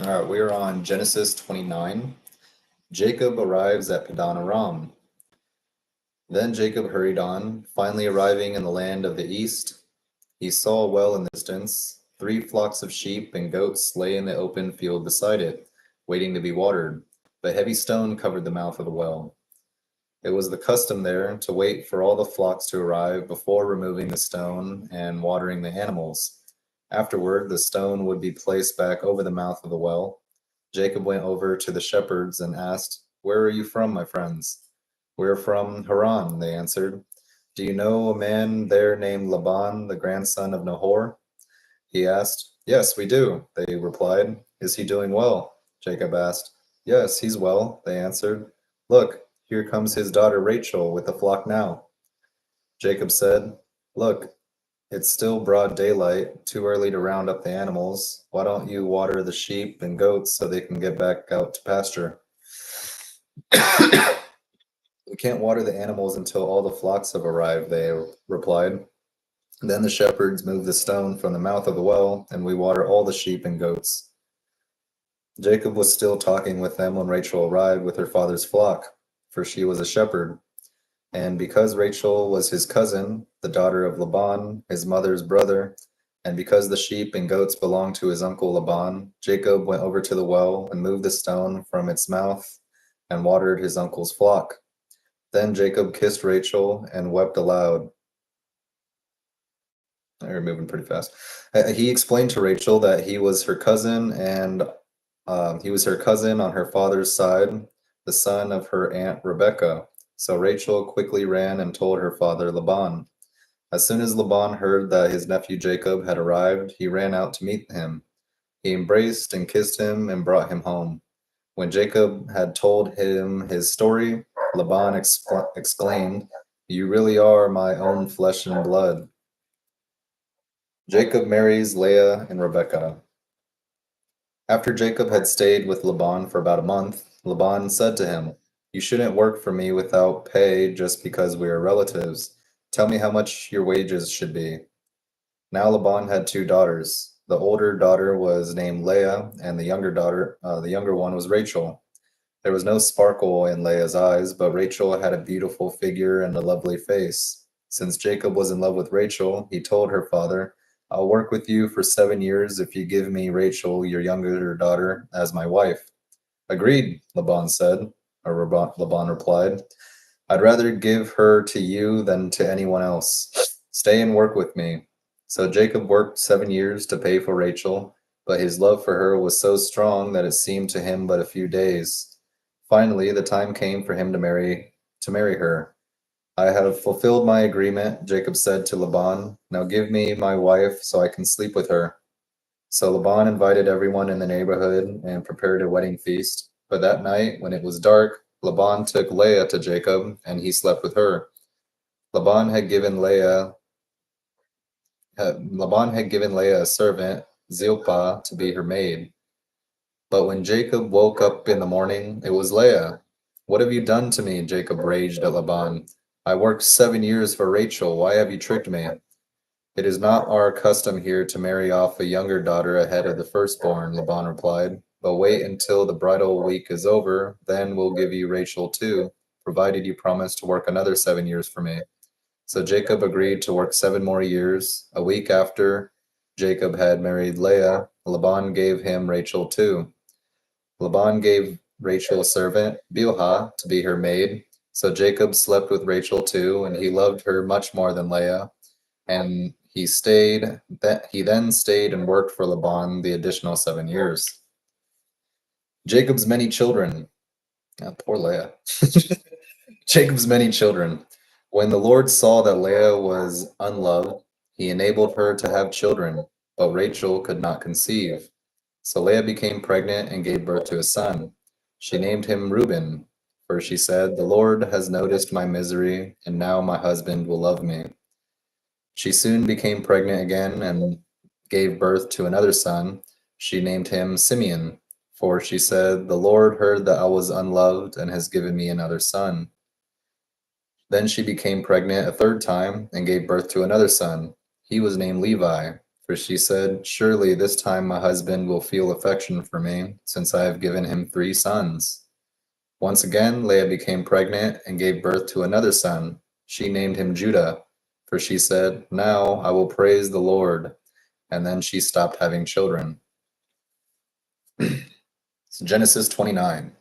All right, we are on Genesis 29. Jacob arrives at Paddan-Aram. Then Jacob hurried on, finally arriving in the land of the east. He saw well in the distance. 3 flocks of sheep and goats lay in the open field beside it, waiting to be watered. But heavy stone covered the mouth of the well. It was the custom there to wait for all the flocks to arrive before removing the stone and watering the animals. Afterward, the stone would be placed back over the mouth of the well. Jacob went over to the shepherds and asked, "Where are you from, my friends?" "We're from Haran," they answered. "Do you know a man there named Laban, the grandson of Nahor?" He asked. "Yes, we do," they replied. "Is he doing well?" Jacob asked. "Yes, he's well," they answered. "Look, here comes his daughter Rachel with the flock now." Jacob said, "Look, it's still broad daylight, too early to round up the animals. Why don't you water the sheep and goats so they can get back out to pasture?" "We can't water the animals until all the flocks have arrived," they replied. Then the shepherds moved the stone from the mouth of the well, and we water all the sheep and goats. Jacob was still talking with them when Rachel arrived with her father's flock, for she was a shepherd. And because Rachel was his cousin, the daughter of Laban, his mother's brother, and because the sheep and goats belonged to his uncle Laban, Jacob went over to the well and moved the stone from its mouth and watered his uncle's flock. Then Jacob kissed Rachel and wept aloud. They're moving pretty fast. He explained to Rachel that he was her cousin and he was her cousin on her father's side, the son of her aunt Rebekah. So Rachel quickly ran and told her father Laban. As soon as Laban heard that his nephew Jacob had arrived, he ran out to meet him. He embraced and kissed him and brought him home. When Jacob had told him his story, Laban exclaimed, "You really are my own flesh and blood." Jacob marries Leah and Rebekah. After Jacob had stayed with Laban for about a month, Laban said to him, "You shouldn't work for me without pay just because we are relatives. Tell me how much your wages should be." Now Laban had 2 daughters. The older daughter was named Leah, and the younger one was Rachel. There was no sparkle in Leah's eyes, but Rachel had a beautiful figure and a lovely face. Since Jacob was in love with Rachel, he told her father, "I'll work with you for 7 years if you give me Rachel, your younger daughter, as my wife." "Agreed," Laban replied. "I'd rather give her to you than to anyone else. Stay and work with me." So Jacob worked 7 years to pay for Rachel, but his love for her was so strong that it seemed to him but a few days. Finally, the time came for him to marry her. "I have fulfilled my agreement," Jacob said to Laban. "Now give me my wife so I can sleep with her." So Laban invited everyone in the neighborhood and prepared a wedding feast. But that night, when it was dark, Laban took Leah to Jacob, and he slept with her. Laban had given Leah Laban had given Leah a servant, Zilpah, to be her maid. But when Jacob woke up in the morning, it was Leah. "What have you done to me?" Jacob raged at Laban. "I worked 7 years for Rachel. Why have you tricked me?" "It is not our custom here to marry off a younger daughter ahead of the firstborn," Laban replied. "But wait until the bridal week is over, then we'll give you Rachel too, provided you promise to work another 7 years for me." So Jacob agreed to work 7 more years. A week after Jacob had married Leah, Laban gave him Rachel too. Laban gave Rachel a servant, Bilhah, to be her maid. So Jacob slept with Rachel too, and he loved her much more than Leah. And he then stayed and worked for Laban the additional 7 years. Jacob's many children. Poor Leah. Jacob's many children. When the Lord saw that Leah was unloved, he enabled her to have children, but Rachel could not conceive. So Leah became pregnant and gave birth to a son. She named him Reuben, for she said, "The Lord has noticed my misery, and now my husband will love me." She soon became pregnant again and gave birth to another son. She named him Simeon, for she said, "The Lord heard that I was unloved and has given me another son." Then she became pregnant a third time and gave birth to another son. He was named Levi, For she said, "Surely this time my husband will feel affection for me, since I have given him 3 sons." Once again, Leah became pregnant and gave birth to another son. She named him Judah, for she said, "Now I will praise the Lord." And then she stopped having children. So Genesis 29.